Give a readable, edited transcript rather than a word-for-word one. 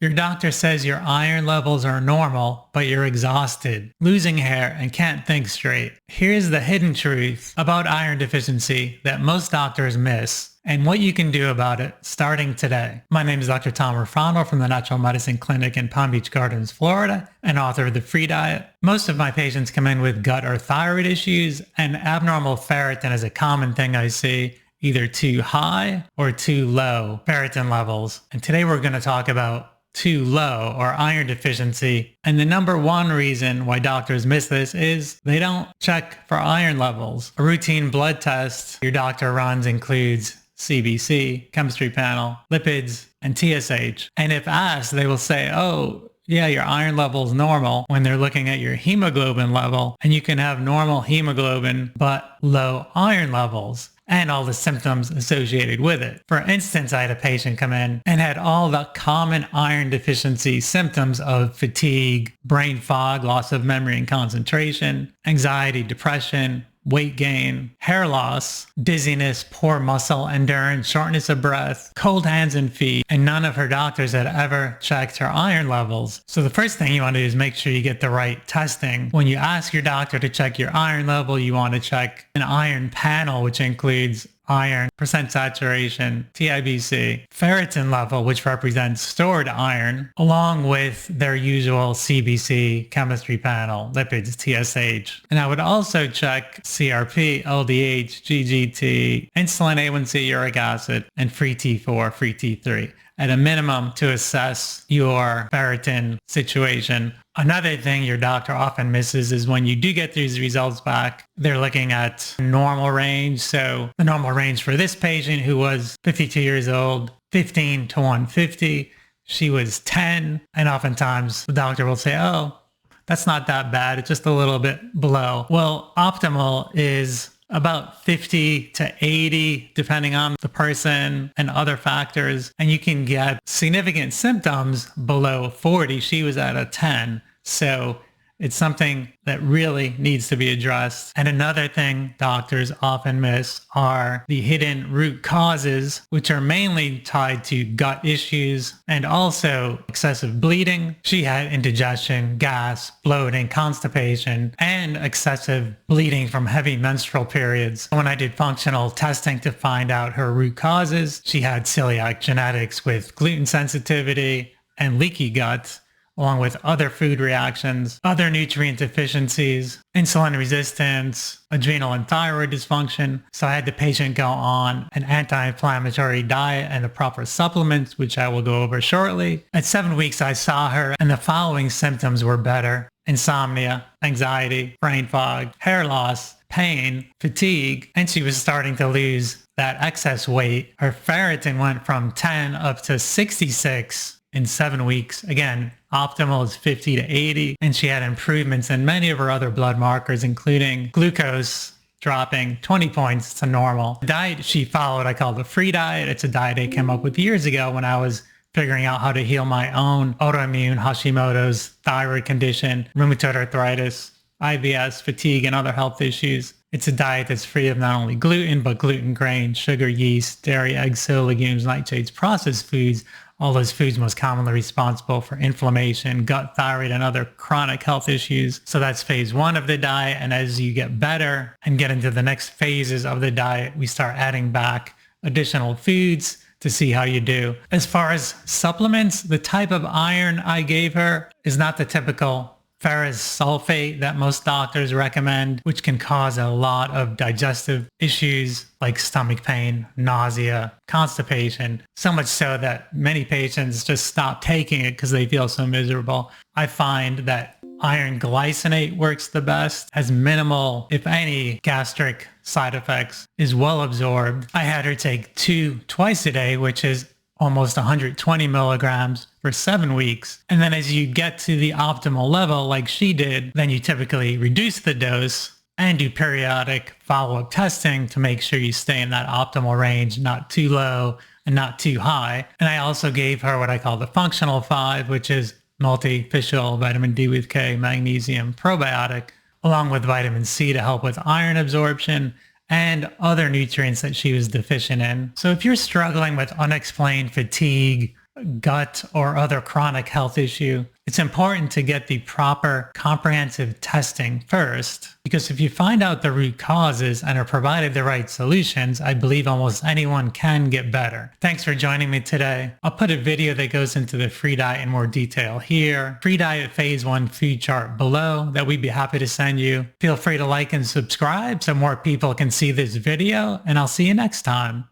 Your doctor says your iron levels are normal, but you're exhausted, losing hair, and can't think straight. Here's the hidden truth about iron deficiency that most doctors miss, and what you can do about it starting today. My name is Dr. Thomas Rofrano from the Natural Medicine Clinic in Palm Beach Gardens, Florida, and author of The Free Diet. Most of my patients come in with gut or thyroid issues, and abnormal ferritin is a common thing I see, either too high or too low ferritin levels. And today we're going to talk about too low or iron deficiency. And the number one reason why doctors miss this is they don't check for iron levels. A routine blood test your doctor runs includes CBC, chemistry panel, lipids, and TSH. And if asked, they will say, oh, yeah, your iron level is normal when they're looking at your hemoglobin level. And you can have normal hemoglobin, but low iron levels, and all the symptoms associated with it. For instance, I had a patient come in and had all the common iron deficiency symptoms of fatigue, brain fog, loss of memory and concentration, anxiety, depression, weight gain, hair loss, dizziness, poor muscle endurance, shortness of breath, cold hands and feet, and none of her doctors had ever checked her iron levels. So the first thing you want to do is make sure you get the right testing. When you ask your doctor to check your iron level, you want to check an iron panel, which includes iron, percent saturation, TIBC, ferritin level, which represents stored iron, along with their usual CBC, chemistry panel, lipids, TSH. And I would also check CRP, LDH, GGT, insulin A1C, uric acid, and free T4, free T3 at a minimum to assess your ferritin situation. Another thing your doctor often misses is when you do get these results back, they're looking at normal range. So the normal range for this patient, who was 52 years old, 15 to 150, she was 10. And oftentimes the doctor will say, oh, that's not that bad. It's just a little bit below. Well, optimal is about 50 to 80, depending on the person and other factors. And you can get significant symptoms below 40. She was at a 10. So it's something that really needs to be addressed. And another thing doctors often miss are the hidden root causes, which are mainly tied to gut issues and also excessive bleeding. She had indigestion, gas, bloating, constipation, and excessive bleeding from heavy menstrual periods. When I did functional testing to find out her root causes, she had celiac genetics with gluten sensitivity and leaky gut, along with other food reactions, other nutrient deficiencies, insulin resistance, adrenal and thyroid dysfunction. So I had the patient go on an anti-inflammatory diet and the proper supplements, which I will go over shortly. At 7 weeks, I saw her and the following symptoms were better: insomnia, anxiety, brain fog, hair loss, pain, fatigue, and she was starting to lose that excess weight. Her ferritin went from 10 up to 66 in 7 weeks. Again, optimal is 50 to 80. And she had improvements in many of her other blood markers, including glucose dropping 20 points to normal. The diet she followed, I call the Free Diet. It's a diet I came up with years ago when I was figuring out how to heal my own autoimmune Hashimoto's thyroid condition, rheumatoid arthritis, IBS, fatigue, and other health issues. It's a diet that's free of not only gluten, but gluten, grain, sugar, yeast, dairy, eggs, soy, legumes, nightshades, processed foods, all those foods most commonly responsible for inflammation, gut, thyroid, and other chronic health issues. So that's phase one of the diet. And as you get better and get into the next phases of the diet, we start adding back additional foods to see how you do. As far as supplements, the type of iron I gave her is not the typical ferrous sulfate that most doctors recommend, which can cause a lot of digestive issues like stomach pain, nausea, constipation, so much so that many patients just stop taking it because they feel so miserable. I find that iron glycinate works the best, has minimal, if any, gastric side effects, is well absorbed. I had her take 2 twice a day, which is almost 120 milligrams for 7 weeks. And then as you get to the optimal level, like she did, then you typically reduce the dose and do periodic follow-up testing to make sure you stay in that optimal range, not too low and not too high. And I also gave her what I call the functional 5, which is multi-fish oil, vitamin D with K, magnesium, probiotic, along with vitamin C to help with iron absorption and other nutrients that she was deficient in. So if you're struggling with unexplained fatigue, gut or other chronic health issue, it's important to get the proper comprehensive testing first, because if you find out the root causes and are provided the right solutions, I believe almost anyone can get better. Thanks for joining me today. I'll put a video that goes into the free diet in more detail here. Free diet phase 1 food chart below that we'd be happy to send you. Feel free to like and subscribe so more people can see this video, and I'll see you next time.